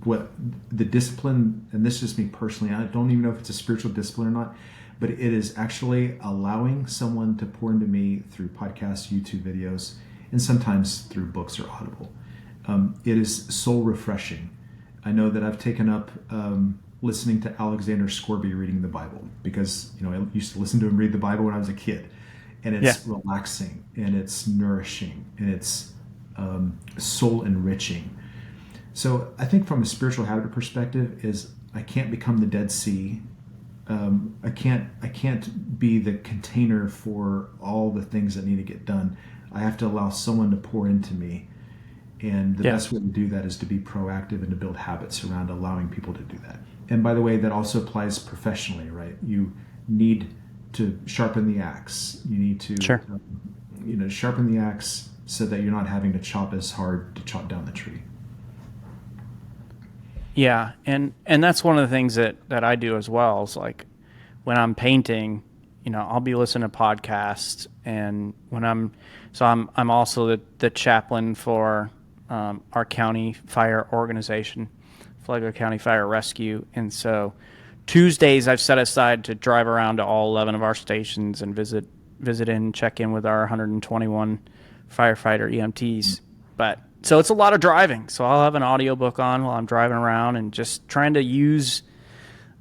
what the discipline, and this is just me personally, I don't even know if it's a spiritual discipline or not, but it is actually allowing someone to pour into me through podcasts, YouTube videos, and sometimes through books or Audible. It is soul refreshing. I know that I've taken up listening to Alexander Scorby reading the Bible, because I used to listen to him read the Bible when I was a kid, and it's relaxing, and it's nourishing, and it's soul enriching. So I think from a spiritual habit perspective is I can't become the Dead Sea. I can't be the container for all the things that need to get done. I have to allow someone to pour into me. And the best way to do that is to be proactive and to build habits around allowing people to do that. And by the way, that also applies professionally, right? You need to sharpen the axe. You need to sharpen the axe so that you're not having to chop as hard to chop down the tree. Yeah, and that's one of the things that I do as well. Is like when I'm painting, I'll be listening to podcasts, and when I'm also the chaplain for our county fire organization, Flagler County Fire Rescue, and so Tuesdays I've set aside to drive around to all 11 of our stations and visit and check in with our 121 firefighter EMTs. But so it's a lot of driving. So I'll have an audiobook on while I'm driving around and just trying to use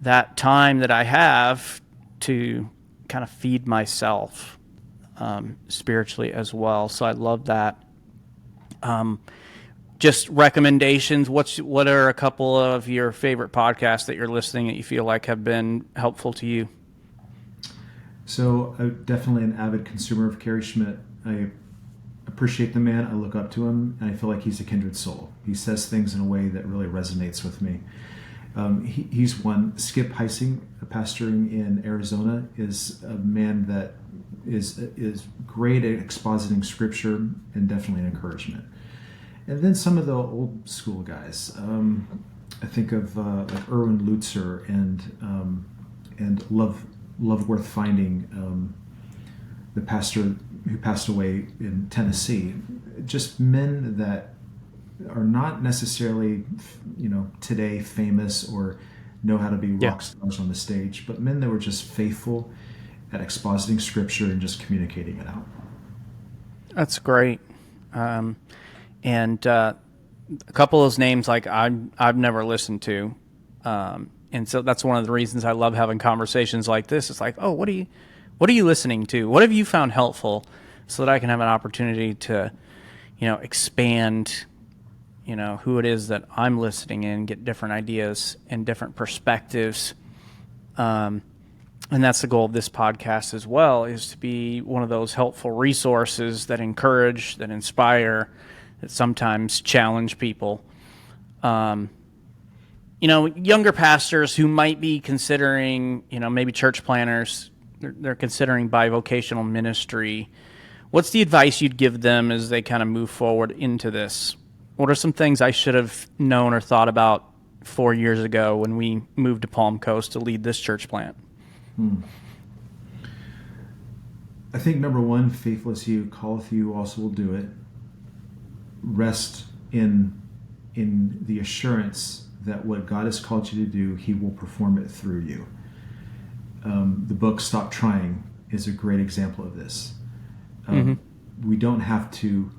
that time that I have to kind of feed myself spiritually as well. So I love that. Just recommendations. What are a couple of your favorite podcasts that you're listening that you feel like have been helpful to you? So I'm definitely an avid consumer of Carrie Schmidt. I appreciate the man. I look up to him, and I feel like he's a kindred soul. He says things in a way that really resonates with me. He's one. Skip Heising, pastoring in Arizona, is a man that is great at expositing scripture and definitely an encouragement. And then some of the old school guys. I think of like Erwin Lutzer and Love Worth Finding, the pastor who passed away in Tennessee. Just men that are not necessarily, today famous or know how to be rock stars on the stage, but men that were just faithful at expositing Scripture and just communicating it out. That's great. And a couple of those names, like I've never listened to, and so that's one of the reasons I love having conversations like this. It's like, oh, what are you listening to? What have you found helpful, so that I can have an opportunity to, expand, who it is that I'm listening in, get different ideas and different perspectives. And that's the goal of this podcast as well, is to be one of those helpful resources that encourage, that inspire, that sometimes challenge people. Younger pastors who might be considering, maybe church planners, they're considering bivocational ministry. What's the advice you'd give them as they kind of move forward into this? What are some things I should have known or thought about 4 years ago when we moved to Palm Coast to lead this church plant? I think number one, faithful as he who calleth you also will do it. Rest in the assurance that what God has called you to do, he will perform it through you. The book Stop Trying is a great example of this. We don't have to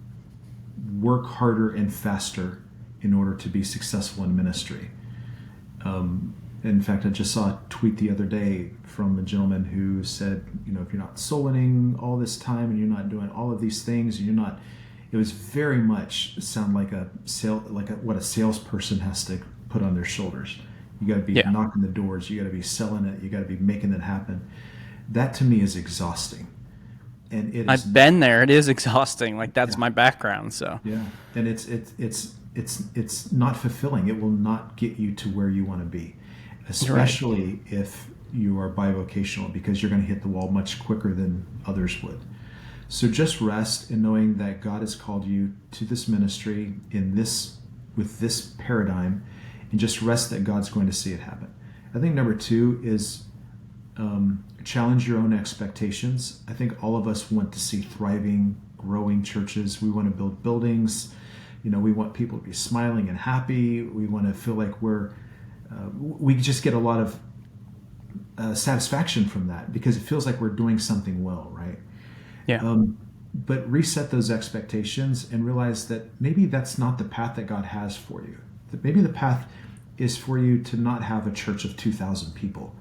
work harder and faster in order to be successful in ministry. In fact, I just saw a tweet the other day from a gentleman who said, if you're not soul winning all this time and you're not doing all of these things, and it was very much sound like what a salesperson has to put on their shoulders. You got to be knocking the doors. You got to be selling it. You got to be making it happen. That to me is exhausting. And I've been there. It is exhausting. Like that's my background. So and it's not fulfilling. It will not get you to where you want to be, especially if you are bivocational, because you're going to hit the wall much quicker than others would. So just rest in knowing that God has called you to this ministry with this paradigm, and just rest that God's going to see it happen. I think number two is challenge your own expectations. I think all of us want to see thriving, growing churches. We want to build buildings. We want people to be smiling and happy. We want to feel like we just get a lot of satisfaction from that, because it feels like we're doing something well, right? Yeah. But reset those expectations and realize that maybe that's not the path that God has for you. That maybe the path is for you to not have a church of 2,000 people.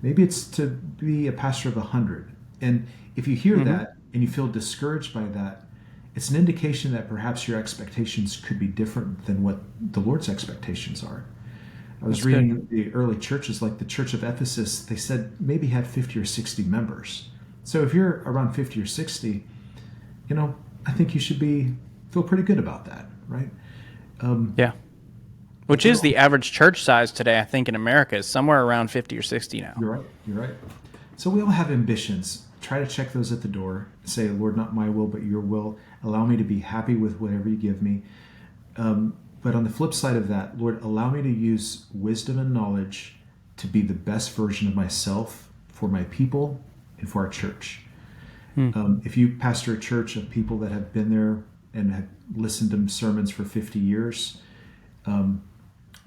Maybe it's to be a pastor of 100. And if you hear that and you feel discouraged by that, it's an indication that perhaps your expectations could be different than what the Lord's expectations are. I was reading the early churches, like the Church of Ephesus, they said maybe had 50 or 60 members. So if you're around 50 or 60, I think you should feel pretty good about that, right? Which is the average church size today, I think, in America is somewhere around 50 or 60 now. You're right. So we all have ambitions. Try to check those at the door. Say, Lord, not my will, but your will. Allow me to be happy with whatever you give me. But on the flip side of that, Lord, allow me to use wisdom and knowledge to be the best version of myself for my people and for our church. If you pastor a church of people that have been there and have listened to sermons for 50 years,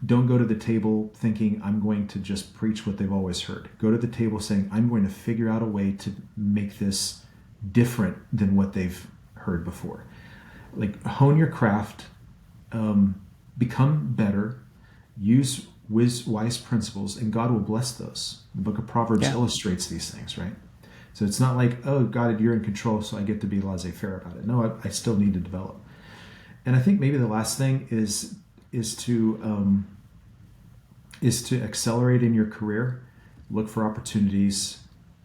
don't go to the table thinking I'm going to just preach what they've always heard. Go to the table saying, I'm going to figure out a way to make this different than what they've heard before. Like, hone your craft, become better, use wise principles, and God will bless those. The book of Proverbs illustrates these things, right? So it's not like, oh, God, you're in control, so I get to be laissez-faire about it. No, I still need to develop. And I think maybe the last thing is to accelerate in your career. Look for opportunities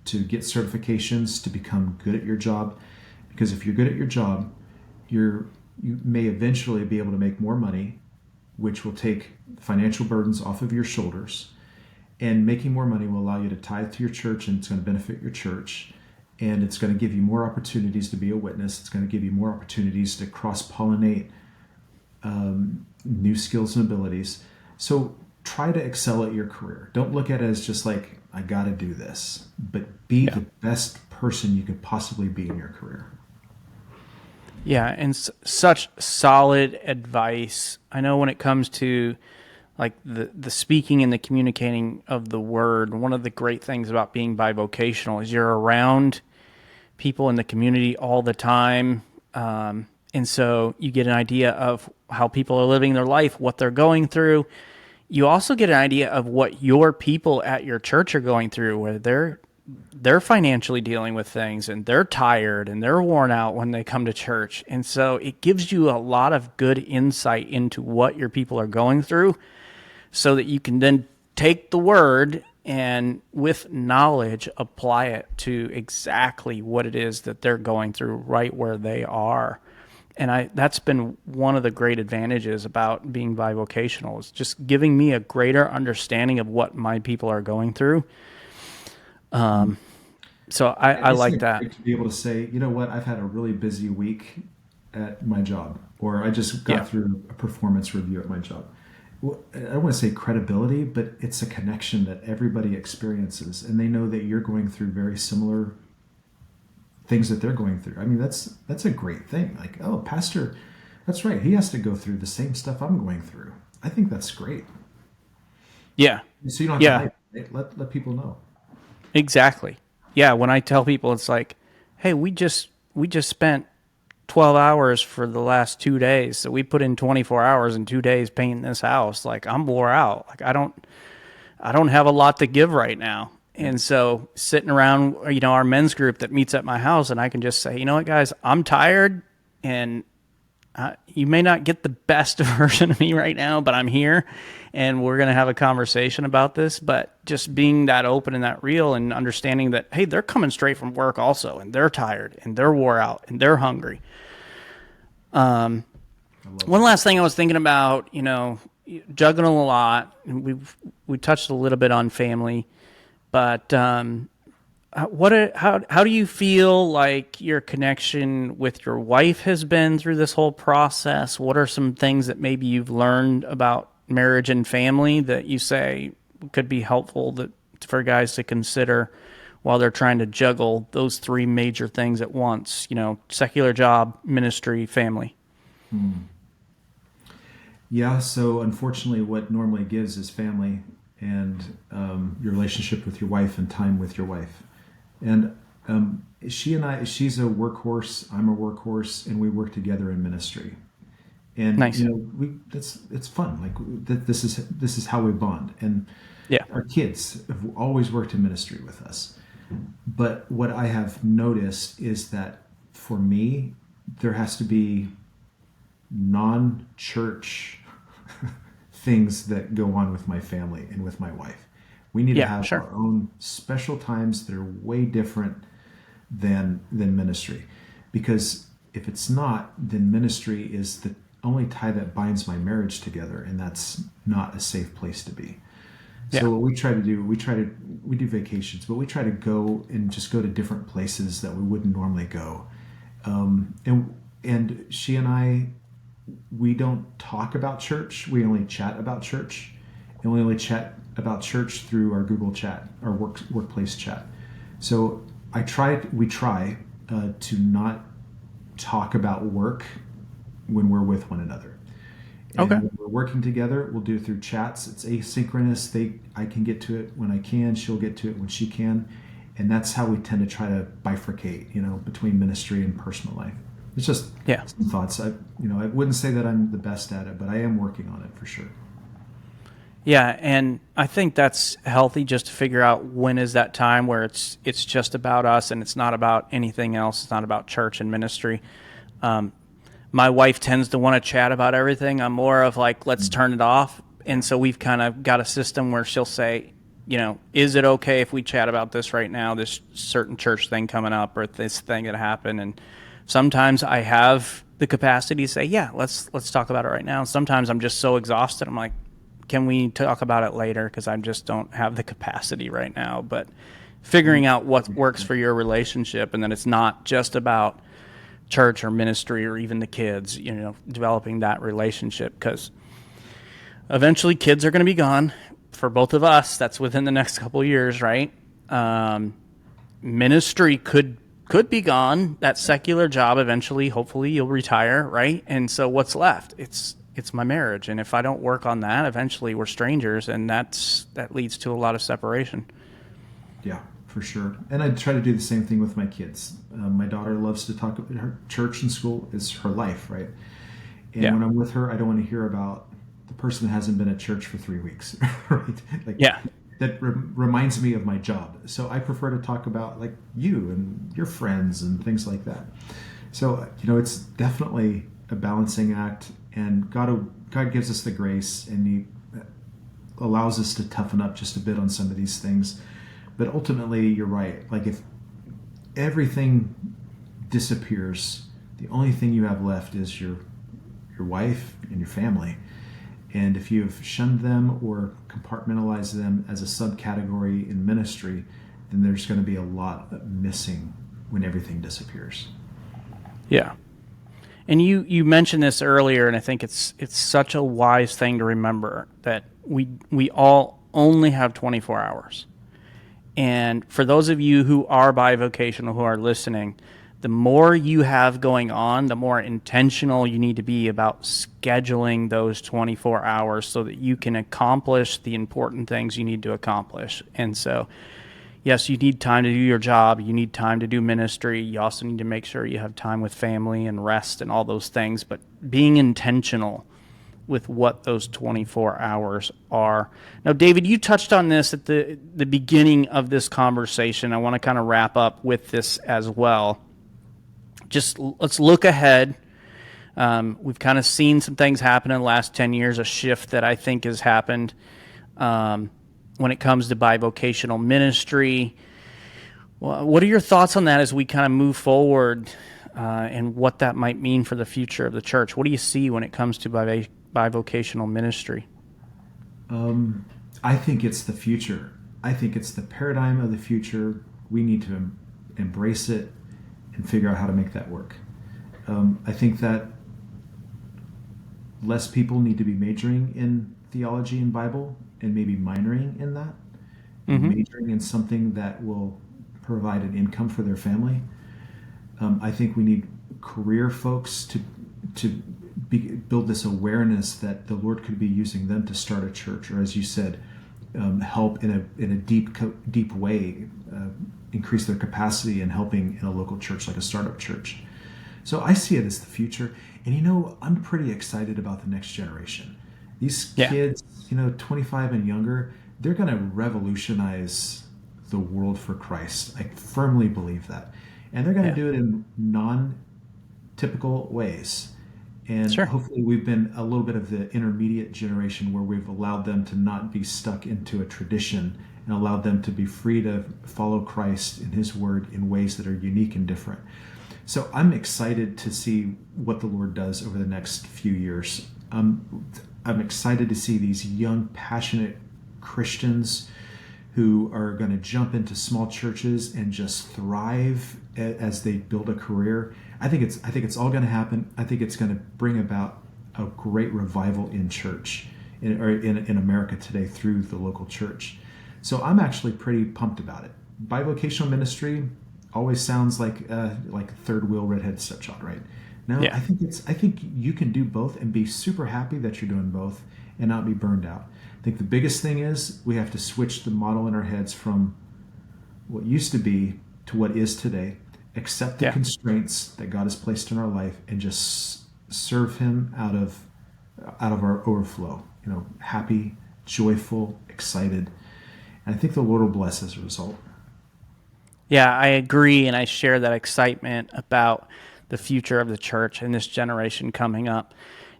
to get certifications, to become good at your job. Because if you're good at your job, you may eventually be able to make more money, which will take financial burdens off of your shoulders. And making more money will allow you to tithe to your church, and it's going to benefit your church. And it's going to give you more opportunities to be a witness. It's going to give you more opportunities to cross-pollinate new skills and abilities. So try to excel at your career. Don't look at it as just like, I got to do this, but be the best person you could possibly be in your career. Yeah, and such solid advice. I know when it comes to like the speaking and the communicating of the word. One of the great things about being bivocational is you're around people in the community all the time. And so you get an idea of how people are living their life, what they're going through. You also get an idea of what your people at your church are going through, where they're financially dealing with things and they're tired and they're worn out when they come to church. And so it gives you a lot of good insight into what your people are going through so that you can then take the word and with knowledge apply it to exactly what it is that they're going through right where they are. And that's been one of the great advantages about being bivocational, is just giving me a greater understanding of what my people are going through. So I like that. To be able to say, you know what, I've had a really busy week at my job, or I just got through a performance review at my job. Well, I don't want to say credibility, but it's a connection that everybody experiences, and they know that you're going through very similar things that they're going through. I mean, that's a great thing. Like, oh, pastor, that's right, he has to go through the same stuff I'm going through. I think that's great. Yeah. So you don't have to hide, right? Let people know. Exactly. Yeah, when I tell people, it's like, hey, we just spent 12 hours for the last 2 days. So we put in 24 hours in 2 days painting this house. Like, I'm wore out. Like, I don't have a lot to give right now. And so sitting around, our men's group that meets at my house, and I can just say, you know what, guys, I'm tired, and you may not get the best version of me right now, but I'm here, and we're going to have a conversation about this. But just being that open and that real, and understanding that, hey, they're coming straight from work also, and they're tired, and they're wore out, and they're hungry. One last thing I was thinking about, juggling a lot. We touched a little bit on family. But how do you feel like your connection with your wife has been through this whole process? What are some things that maybe you've learned about marriage and family that you say could be helpful for guys to consider while they're trying to juggle those three major things at once? Secular job, ministry, family. Yeah, so unfortunately what normally gives is family and your relationship with your wife and time with your wife. And she's a workhorse, I'm a workhorse, and we work together in ministry. And nice. It's fun. Like this is how we bond. And our kids have always worked in ministry with us. But what I have noticed is that for me, there has to be non-church things that go on with my family and with my wife. We need to have our own special times that are way different than ministry. Because if it's not, then ministry is the only tie that binds my marriage together, and that's not a safe place to be. So what we try to do, we do vacations, but we try to go to different places that we wouldn't normally go. And she and I, we don't talk about church. We only chat about church, and we only chat about church through our Google chat, our workplace chat. So we try to not talk about work when we're with one another. And when we're working together, we'll do it through chats. It's asynchronous. I can get to it when I can. She'll get to it when she can. And that's how we tend to try to bifurcate, between ministry and personal life. It's just some thoughts. I wouldn't say that I'm the best at it, but I am working on it for sure. Yeah, and I think that's healthy, just to figure out when is that time where it's just about us and it's not about anything else. It's not about church and ministry. My wife tends to want to chat about everything. I'm more of like, let's turn it off. And so we've kind of got a system where she'll say, is it okay if we chat about this right now, this certain church thing coming up or this thing that happened? And sometimes I have the capacity to say, yeah, let's talk about it right now. Sometimes I'm just so exhausted. I'm like, can we talk about it later? Because I just don't have the capacity right now. But figuring out what works for your relationship, and then it's not just about church or ministry or even the kids, developing that relationship, because eventually kids are going to be gone for both of us. That's within the next couple of years, right? Ministry could be gone. That secular job eventually, hopefully you'll retire, right? And so what's left? it's my marriage. And if I don't work on that, eventually we're strangers, and that leads to a lot of separation. Yeah, for sure. And I try to do the same thing with my kids. My daughter loves to talk about her church and school is her life, right? And when I'm with her, I don't want to hear about the person that hasn't been at church for 3 weeks, right? Like, that reminds me of my job. So I prefer to talk about like you and your friends and things like that. So, it's definitely a balancing act, and God gives us the grace, and He allows us to toughen up just a bit on some of these things. But ultimately, you're right. Like, if everything disappears, the only thing you have left is your wife and your family. And if you've shunned them or compartmentalized them as a subcategory in ministry, then there's going to be a lot missing when everything disappears. Yeah. And you mentioned this earlier, and I think it's such a wise thing to remember that we all only have 24 hours. And for those of you who are bivocational, who are listening, the more you have going on, the more intentional you need to be about scheduling those 24 hours so that you can accomplish the important things you need to accomplish. And so, yes, you need time to do your job. You need time to do ministry. You also need to make sure you have time with family and rest and all those things. But being intentional with what those 24 hours are. Now, David, you touched on this at the beginning of this conversation. I want to kind of wrap up with this as well. Just let's look ahead. We've kind of seen some things happen in the last 10 years, a shift that I think has happened when it comes to bivocational ministry. Well, what are your thoughts on that as we kind of move forward and what that might mean for the future of the church? What do you see when it comes to bivocational ministry? I think it's the future. I think it's the paradigm of the future. We need to embrace it and figure out how to make that work. I think that less people need to be majoring in theology and Bible and maybe minoring in that, majoring in something that will provide an income for their family. I think we need career folks to build this awareness that the Lord could be using them to start a church, or as you said, help in a deep way, increase their capacity in helping in a local church like a startup church. So I see it as the future. And I'm pretty excited about the next generation. These kids, 25 and younger, they're going to revolutionize the world for Christ. I firmly believe that. And they're going to do it in non-typical ways. And hopefully we've been a little bit of the intermediate generation where we've allowed them to not be stuck into a tradition and allowed them to be free to follow Christ in His Word in ways that are unique and different. So I'm excited to see what the Lord does over the next few years. I'm excited to see these young, passionate Christians who are going to jump into small churches and just thrive as they build a career. I think it's all going to happen. I think it's going to bring about a great revival in church in America today through the local church. So I'm actually pretty pumped about it. Bivocational ministry always sounds like third wheel redhead stepchild, right? No, I think you can do both and be super happy that you're doing both and not be burned out. I think the biggest thing is we have to switch the model in our heads from what used to be to what is today. Accept the constraints that God has placed in our life and just serve Him out of our overflow. Happy, joyful, excited. And I think the Lord will bless as a result. Yeah, I agree, and I share that excitement about the future of the church and this generation coming up.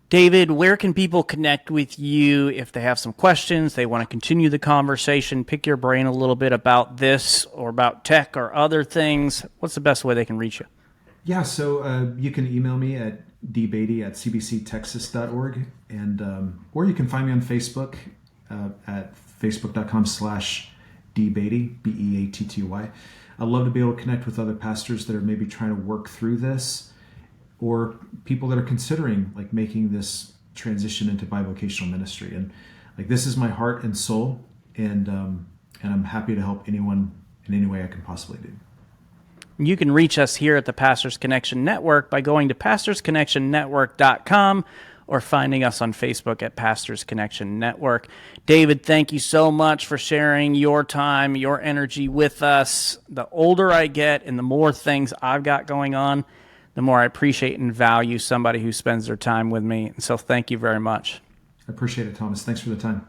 David, where can people connect with you if they have some questions, they want to continue the conversation, pick your brain a little bit about this or about tech or other things? What's the best way they can reach you? Yeah, so you can email me at dbeatty@cbctexas.org, and or you can find me on Facebook at facebook.com/dbeatty, Beatty. I'd love to be able to connect with other pastors that are maybe trying to work through this, or people that are considering making this transition into bivocational ministry. And this is my heart and soul, and I'm happy to help anyone in any way I can possibly do. You can reach us here at the Pastors Connection Network by going to pastorsconnectionnetwork.com or finding us on Facebook at Pastors Connection Network. David, thank you so much for sharing your time, your energy with us. The older I get and the more things I've got going on, the more I appreciate and value somebody who spends their time with me. And so thank you very much. I appreciate it, Thomas. Thanks for the time.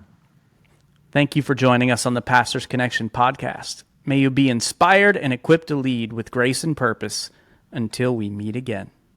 Thank you for joining us on the Pastors Connection podcast. May you be inspired and equipped to lead with grace and purpose until we meet again.